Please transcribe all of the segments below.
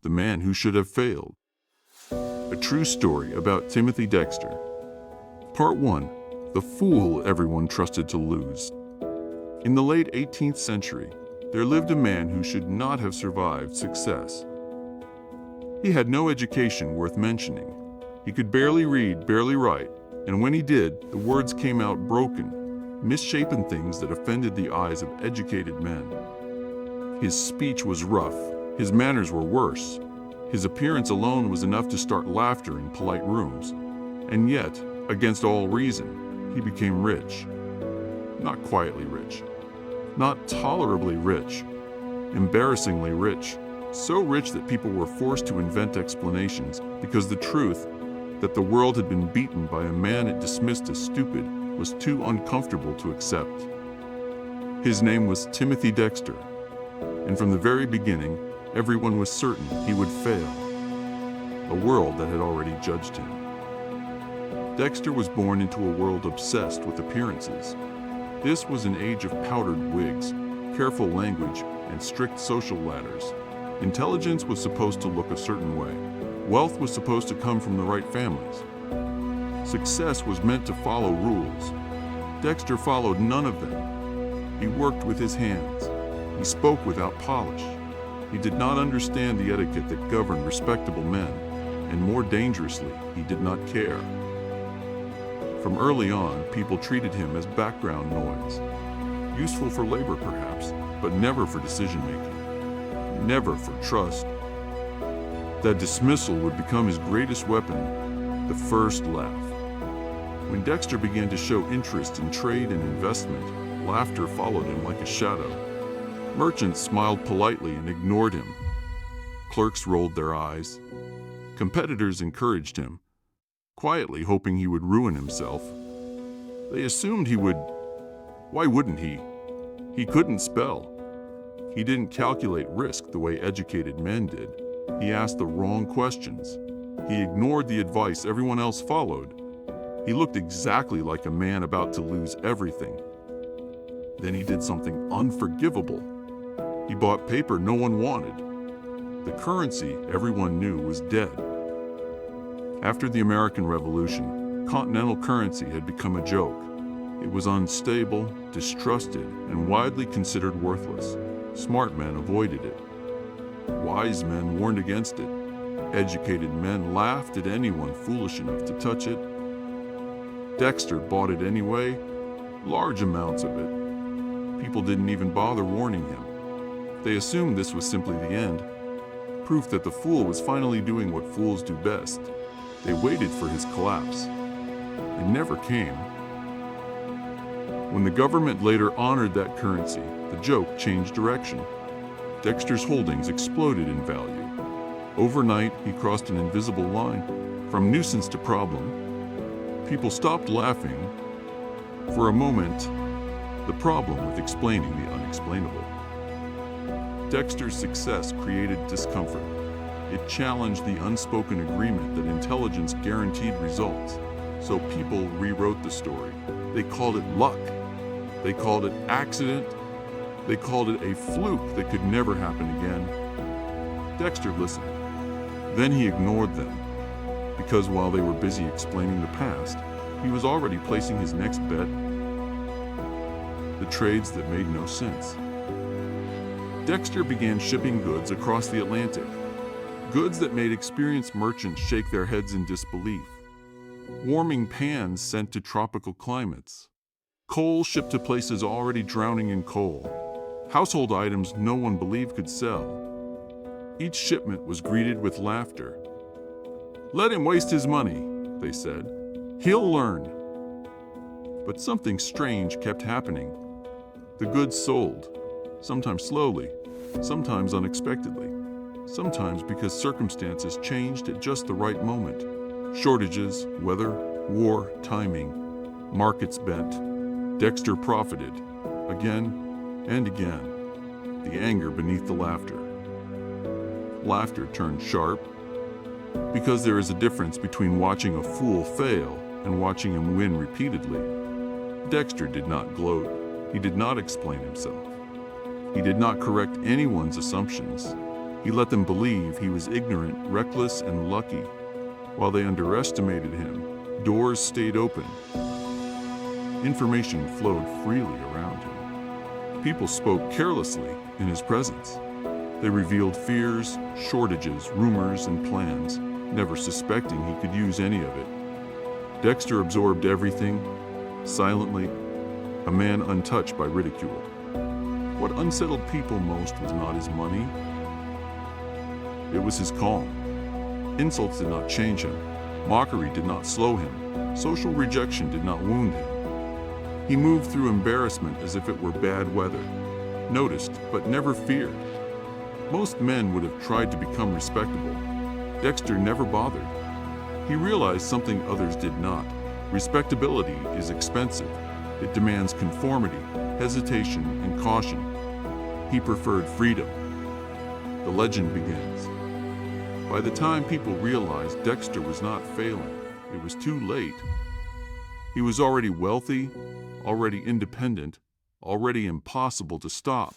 the man who should have failed. A true story about Timothy Dexter. Part 1. The fool everyone trusted to lose. In the late 18th century, there lived a man who should not have survived success. He had no education worth mentioning. He could barely read, barely write, and when he did, the words came out broken, misshapen things that offended the eyes of educated men. His speech was rough, his manners were worse. His appearance alone was enough to start laughter in polite rooms. And yet, against all reason, he became rich. Not quietly rich. Not tolerably rich. Embarrassingly rich. So rich that people were forced to invent explanations because the truth that the world had been beaten by a man it dismissed as stupid was too uncomfortable to accept. His name was Timothy Dexter, and from the very beginning, everyone was certain he would fail. A world that had already judged him. Dexter was born into a world obsessed with appearances. This was an age of powdered wigs, careful language, and strict social ladders. Intelligence was supposed to look a certain way. Wealth was supposed to come from the right families. Success was meant to follow rules. Dexter followed none of them. He worked with his hands. He spoke without polish. He did not understand the etiquette that governed respectable men, and more dangerously, he did not care. From early on, people treated him as background noise. Useful for labor perhaps, but never for decision-making. Never for trust. That dismissal would become his greatest weapon, the first laugh. When Dexter began to show interest in trade and investment, laughter followed him like a shadow. Merchants smiled politely and ignored him. Clerks rolled their eyes. Competitors encouraged him, quietly hoping he would ruin himself. They assumed he would. Why wouldn't he? He couldn't spell. He didn't calculate risk the way educated men did. He asked the wrong questions. He ignored the advice everyone else followed. He looked exactly like a man about to lose everything. Then he did something unforgivable. He bought paper no one wanted. The currency everyone knew was dead. After the American Revolution, continental currency had become a joke. It was unstable, distrusted, and widely considered worthless. Smart men avoided it. Wise men warned against it. Educated men laughed at anyone foolish enough to touch it. Dexter bought it anyway, large amounts of it. People didn't even bother warning him. They assumed this was simply the end, proof that the fool was finally doing what fools do best. They waited for his collapse. It never came. When the government later honored that currency, the joke changed direction. Dexter's holdings exploded in value. Overnight, he crossed an invisible line, from nuisance to problem. People stopped laughing. For a moment, the problem with explaining the unexplainable. Dexter's success created discomfort. It challenged the unspoken agreement that intelligence guaranteed results. So people rewrote the story. They called it luck. They called it accident. They called it a fluke that could never happen again. Dexter listened. Then he ignored them, because while they were busy explaining the past, he was already placing his next bet. The trades that made no sense. Dexter began shipping goods across the Atlantic, goods that made experienced merchants shake their heads in disbelief. Warming pans sent to tropical climates. Coal shipped to places already drowning in coal. Household items no one believed could sell. Each shipment was greeted with laughter. "Let him waste his money," they said. "He'll learn." But something strange kept happening. The goods sold, sometimes slowly, sometimes unexpectedly, sometimes because circumstances changed at just the right moment. Shortages, weather, war, timing, markets bent. Dexter profited, again and again, the anger beneath the laughter. Laughter turned sharp, because there is a difference between watching a fool fail and watching him win repeatedly. Dexter did not gloat. He did not explain himself. He did not correct anyone's assumptions. He let them believe he was ignorant, reckless, and lucky. While they underestimated him, doors stayed open. Information flowed freely around him. People spoke carelessly in his presence. They revealed fears, shortages, rumors, and plans, never suspecting he could use any of it. Dexter absorbed everything, silently, a man untouched by ridicule. What unsettled people most was not his money. It was his calm. Insults did not change him. Mockery did not slow him. Social rejection did not wound him. He moved through embarrassment as if it were bad weather, noticed but never feared. Most men would have tried to become respectable. Dexter never bothered. He realized something others did not. Respectability is expensive. It demands conformity, hesitation, and caution. He preferred freedom. The legend begins. By the time people realized Dexter was not failing, it was too late. He was already wealthy, already independent, already impossible to stop.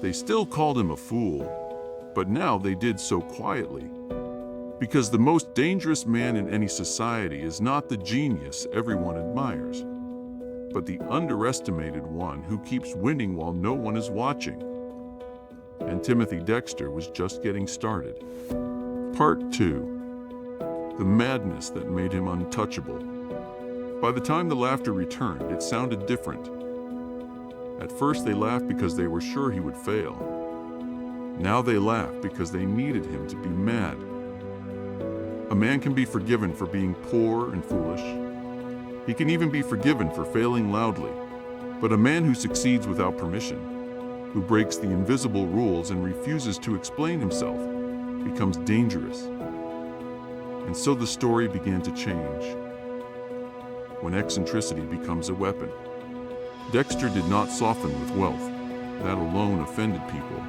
They still called him a fool, but now they did so quietly. Because the most dangerous man in any society is not the genius everyone admires, but the underestimated one who keeps winning while no one is watching. And Timothy Dexter was just getting started. Part 2. The madness that made him untouchable. By the time the laughter returned, it sounded different. At first they laughed because they were sure he would fail. Now they laughed because they needed him to be mad. A man can be forgiven for being poor and foolish. He can even be forgiven for failing loudly. But a man who succeeds without permission, who breaks the invisible rules and refuses to explain himself, becomes dangerous. And so the story began to change. When eccentricity becomes a weapon. Dexter did not soften with wealth. That alone offended people.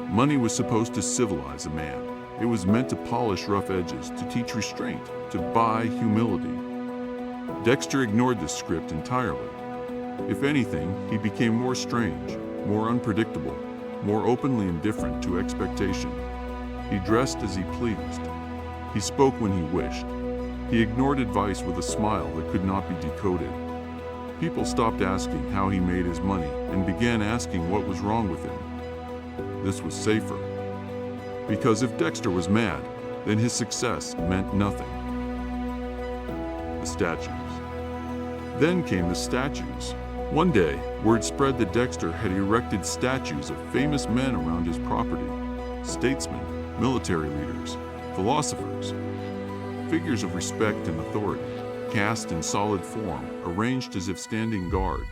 Money was supposed to civilize a man. It was meant to polish rough edges, to teach restraint, to buy humility. Dexter ignored this script entirely. If anything, he became more strange, more unpredictable, more openly indifferent to expectation. He dressed as he pleased. He spoke when he wished. He ignored advice with a smile that could not be decoded. People stopped asking how he made his money and began asking what was wrong with him. This was safer. Because if Dexter was mad, then his success meant nothing. The statues. Then came the statues. One day, word spread that Dexter had erected statues of famous men around his property. Statesmen, military leaders, philosophers. Figures of respect and authority, cast in solid form, arranged as if standing guard.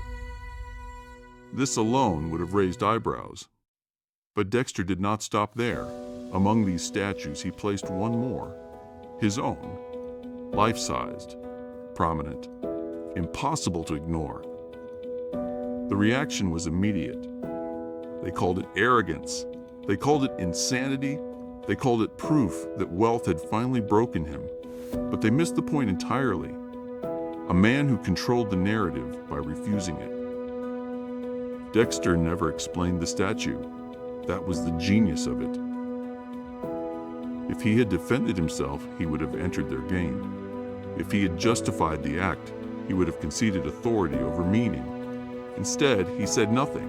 This alone would have raised eyebrows. But Dexter did not stop there. Among these statues, he placed one more, his own, life-sized, prominent, impossible to ignore. The reaction was immediate. They called it arrogance. They called it insanity. They called it proof that wealth had finally broken him. But they missed the point entirely. A man who controlled the narrative by refusing it. Dexter never explained the statue. That was the genius of it. If he had defended himself, he would have entered their game. If he had justified the act, he would have conceded authority over meaning. Instead, he said nothing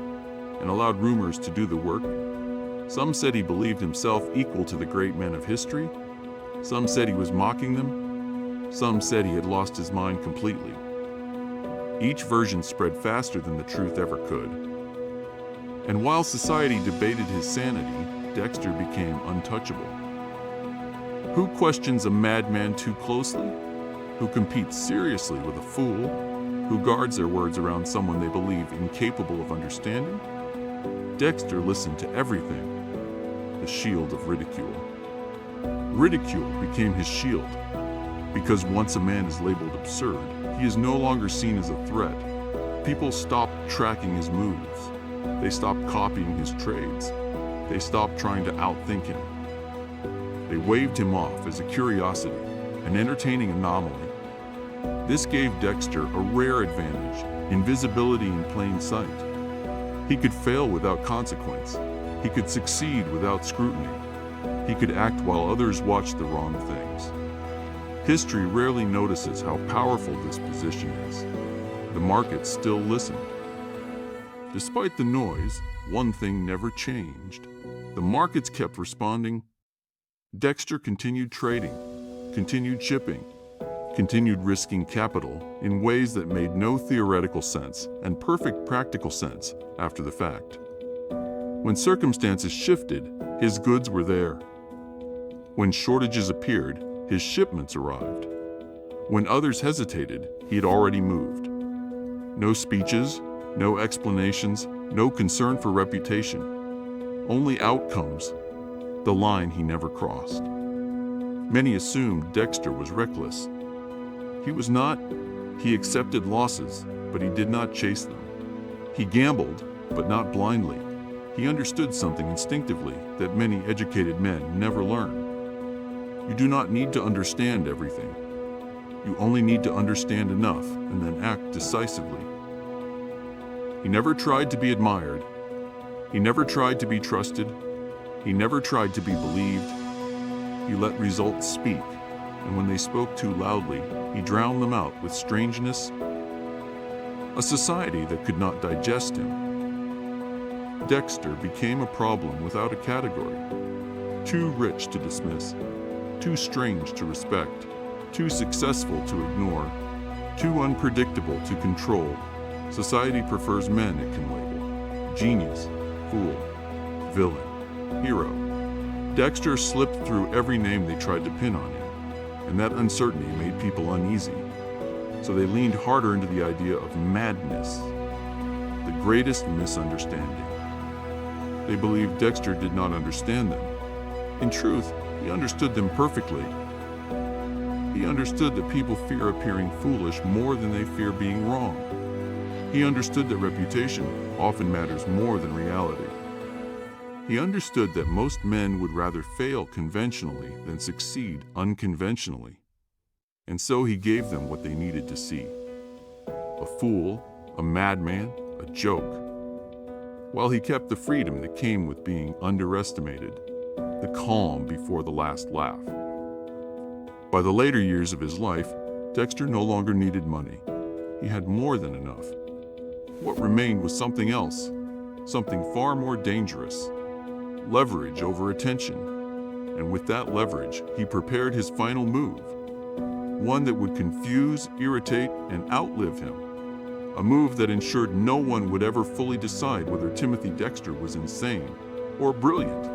and allowed rumors to do the work. Some said he believed himself equal to the great men of history. Some said he was mocking them. Some said he had lost his mind completely. Each version spread faster than the truth ever could. And while society debated his sanity, Dexter became untouchable. Who questions a madman too closely? Who competes seriously with a fool? Who guards their words around someone they believe incapable of understanding? Dexter listened to everything. The shield of ridicule. Ridicule became his shield. Because once a man is labeled absurd, he is no longer seen as a threat. People stopped tracking his moves. They stopped copying his trades. They stopped trying to outthink him. They waved him off as a curiosity, an entertaining anomaly. This gave Dexter a rare advantage, invisibility in plain sight. He could fail without consequence. He could succeed without scrutiny. He could act while others watched the wrong things. History rarely notices how powerful this position is. The markets still listened. Despite the noise, one thing never changed. The markets kept responding. Dexter continued trading, continued shipping, continued risking capital in ways that made no theoretical sense and perfect practical sense after the fact. When circumstances shifted, his goods were there. When shortages appeared, his shipments arrived. When others hesitated, he had already moved. No speeches, no explanations, no concern for reputation. Only outcomes, the line he never crossed. Many assumed Dexter was reckless. He was not. He accepted losses, but he did not chase them. He gambled, but not blindly. He understood something instinctively that many educated men never learn. You do not need to understand everything. You only need to understand enough and then act decisively. He never tried to be admired. He never tried to be trusted. He never tried to be believed. He let results speak, and when they spoke too loudly, he drowned them out with strangeness, a society that could not digest him. Dexter became a problem without a category, too rich to dismiss, too strange to respect, too successful to ignore, too unpredictable to control. Society prefers men it can label: genius, fool, villain, hero. Dexter slipped through every name they tried to pin on him, and that uncertainty made people uneasy. So they leaned harder into the idea of madness, the greatest misunderstanding. They believed Dexter did not understand them. In truth, he understood them perfectly. He understood that people fear appearing foolish more than they fear being wrong. He understood that reputation often matters more than reality. He understood that most men would rather fail conventionally than succeed unconventionally. And so he gave them what they needed to see: a fool, a madman, a joke, while he kept the freedom that came with being underestimated, the calm before the last laugh. By the later years of his life, Dexter no longer needed money. He had more than enough. What remained was something else, something far more dangerous: leverage over attention. And with that leverage, he prepared his final move, one that would confuse, irritate, and outlive him. A move that ensured no one would ever fully decide whether Timothy Dexter was insane or brilliant.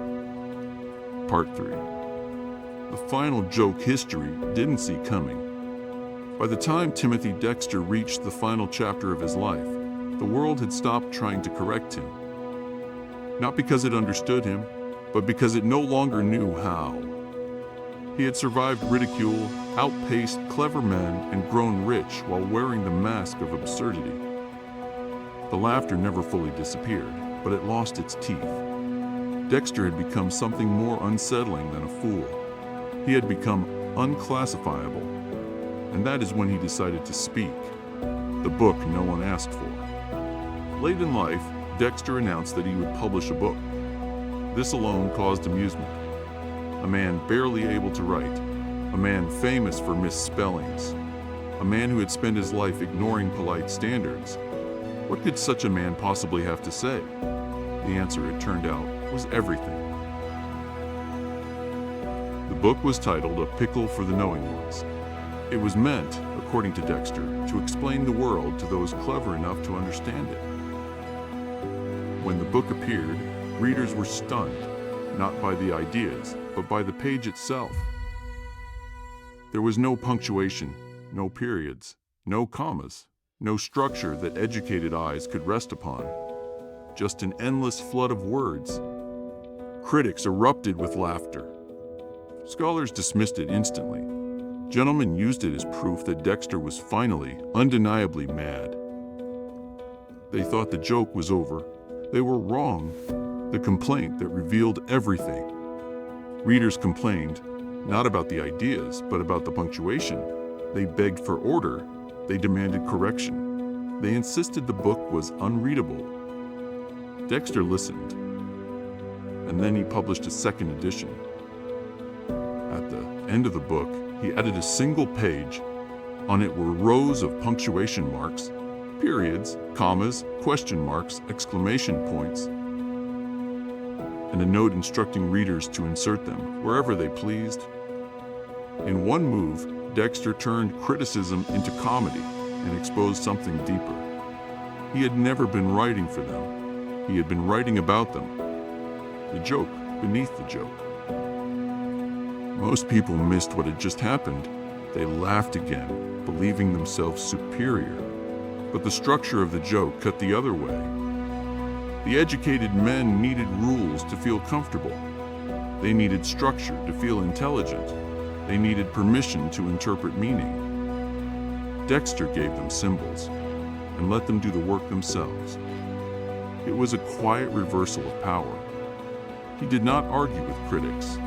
Part 3. The final joke history didn't see coming. By the time Timothy Dexter reached the final chapter of his life, the world had stopped trying to correct him. Not because it understood him, but because it no longer knew how. He had survived ridicule, outpaced clever men, and grown rich while wearing the mask of absurdity. The laughter never fully disappeared, but it lost its teeth. Dexter had become something more unsettling than a fool. He had become unclassifiable, and that is when he decided to speak, the book no one asked for. Late in life, Dexter announced that he would publish a book. This alone caused amusement. A man barely able to write, a man famous for misspellings, a man who had spent his life ignoring polite standards. What could such a man possibly have to say? The answer, it turned out, was everything. The book was titled A Pickle for the Knowing Ones. It was meant, according to Dexter, to explain the world to those clever enough to understand it. When the book appeared, readers were stunned, not by the ideas, but by the page itself. There was no punctuation, no periods, no commas, no structure that educated eyes could rest upon. Just an endless flood of words. Critics erupted with laughter. Scholars dismissed it instantly. Gentlemen used it as proof that Dexter was finally, undeniably mad. They thought the joke was over. They were wrong. The complaint that revealed everything. Readers complained, not about the ideas, but about the punctuation. They begged for order. They demanded correction. They insisted the book was unreadable. Dexter listened. And then he published a second edition. end of the book, he added a single page. On it were rows of punctuation marks, periods, commas, question marks, exclamation points, and a note instructing readers to insert them wherever they pleased. In one move, Dexter turned criticism into comedy and exposed something deeper. He had never been writing for them. He had been writing about them. The joke beneath the joke. Most people missed what had just happened. They laughed again, believing themselves superior. But the structure of the joke cut the other way. The educated men needed rules to feel comfortable. They needed structure to feel intelligent. They needed permission to interpret meaning. Dexter gave them symbols and let them do the work themselves. It was a quiet reversal of power. He did not argue with critics.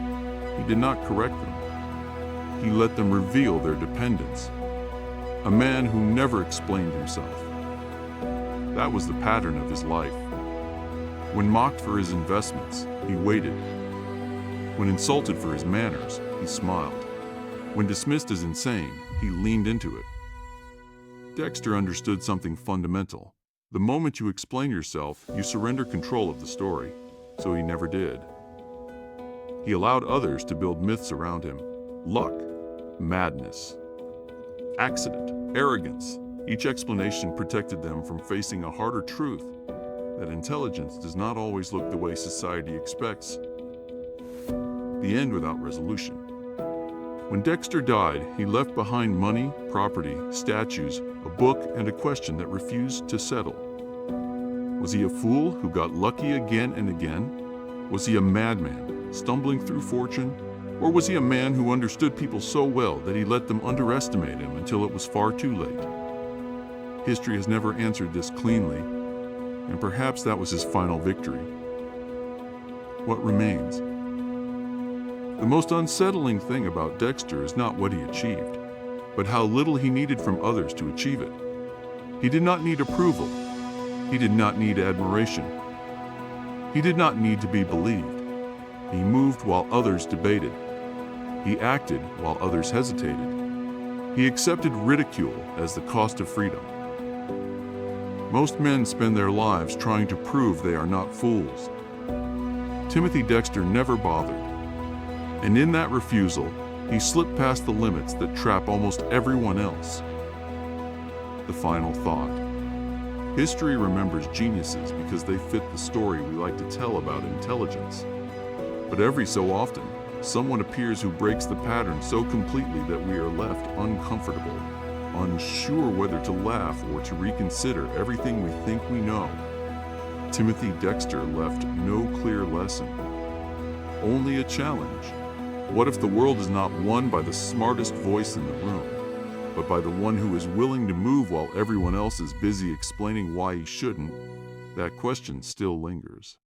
He did not correct them. He let them reveal their dependence. A man who never explained himself. That was the pattern of his life. When mocked for his investments, he waited. When insulted for his manners, he smiled. When dismissed as insane, he leaned into it. Dexter understood something fundamental. The moment you explain yourself, you surrender control of the story. So he never did. He allowed others to build myths around him. Luck, madness, accident, arrogance. Each explanation protected them from facing a harder truth, that intelligence does not always look the way society expects. The end without resolution. When Dexter died, he left behind money, property, statues, a book, and a question that refused to settle. Was he a fool who got lucky again and again? Was he a madman, stumbling through fortune? Or was he a man who understood people so well that he let them underestimate him until it was far too late? History has never answered this cleanly, and perhaps that was his final victory. What remains? The most unsettling thing about Dexter is not what he achieved, but how little he needed from others to achieve it. He did not need approval. He did not need admiration. He did not need to be believed. He moved while others debated. He acted while others hesitated. He accepted ridicule as the cost of freedom. Most men spend their lives trying to prove they are not fools. Timothy Dexter never bothered. And in that refusal, he slipped past the limits that trap almost everyone else. The final thought. History remembers geniuses because they fit the story we like to tell about intelligence. But every so often, someone appears who breaks the pattern so completely that we are left uncomfortable, unsure whether to laugh or to reconsider everything we think we know. Timothy Dexter left no clear lesson, only a challenge. What if the world is not won by the smartest voice in the room, but by the one who is willing to move while everyone else is busy explaining why he shouldn't? That question still lingers.